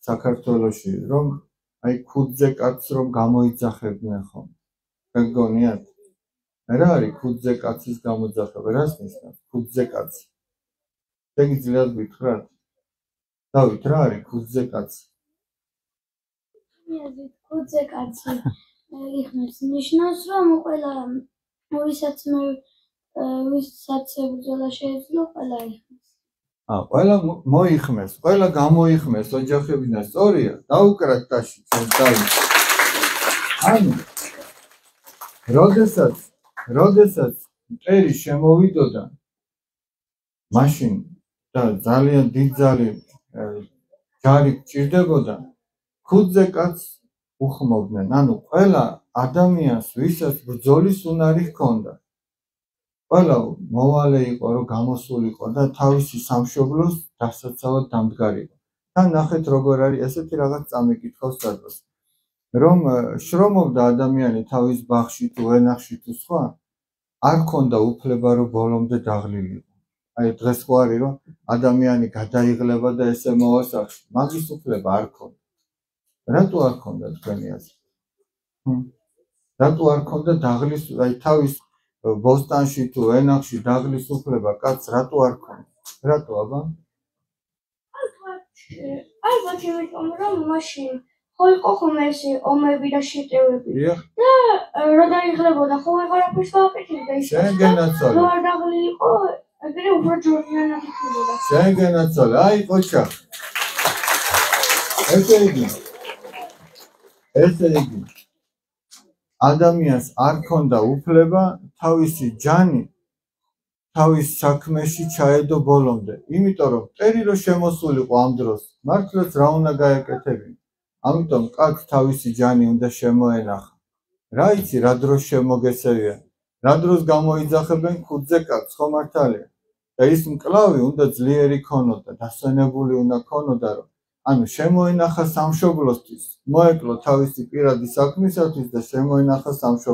საქართველოში, რომ აი ქუდზე კაცს რომ გამოიძახებდნენ ხომ. გეგონიათ? რა არის ქუდზე კაცის გამოძახება? რას ნიშნავს ქუდზე კაცი? შეგიძლიათ გითხრათ? დავით, რა არის ქუდზე კაცი? ქუდზე კაცი იხმებს ნიშნავს, რომ ყველა ვისაც ბრძოლა შეეძლო, ყველა იხმებს. ყველა მოიხმეს, ყველა გამოიხმეს ოჯახებიდან, სწორია, დაუკრათ ტაში, დავით. ანუ როდესაც მტერი შემოვიდოდა, მაშინ და ძალიან დიდ ჯარი გჭირდებოდა, ქუდზე კაცს უხმობდნენ. ანუ ყველა ადამიანს, ვისაც ბრძოლის უნარი ჰქონდა, ყველა მოვალე იყო, რომ გამოსულიყო და თავისი სამშობლოს დასაცავად დამდგარიყო. თან ნახეთ როგორ არის, ესეთი რაღაც წამიკითხავს სადღაც. რომ შრომობდა ადამიანი თავის ბაღში თუ ვენახში თუ სხვა, არ ჰქონდა უფლება, რომ ბოლომდე დაღლილიყო. აი დღეს ხო არის, რომ ადამიანი გადაიღლება და ესე მოვა სახლში. მაგის უფლება არ ჰქონდა. რატო არ ჰქონდა თქვენი აზრით? რატო არ ჰქონდა დაღლის, აი თავის ბოსტანში თუ ვენახში დაღლის უფლება კაცს რატო არ ჰქონდა? რატო აბა? ალბათ იმიტომ, რომ მაშინ ხო იყო ხომ ეს ომები და შეტევები და რა დაიღლებოდა, ხო აღარაფერს გააკეთებდა ის. შენგენაცვალე. რო არ დაღლილიყო, ეგრე უფრო ჯორჯიანად იქნებოდა. შენგენაცვალე, აი ყოჩა. ესე იგი ადამიანს არ ჰქონდა უფლება თავისი ჯანი თავის საქმეში ჩაედო ბოლომდე. იმიტომ რომ მტერი რო შემოსულიყო ამ დროს, მართლაც რა უნდა გაეკეთებინა. ამიტომ კაცს თავისი ჯანი უნდა შემოენახა. რა იცი, რა დროს შემოგეცევიან, რა დროს გამოიძახებენ ქუდზე კაცს, ხო მართალია? და ის მკლავი უნდა ძლიერი ქონოდა, დასვენებული უნდა ქონოდა, რომ ანუ შემოენახა სამშობლოსთვის, მოეკლო თავისი პირადი საქმისათვის და შემოენახა სამშობლოს.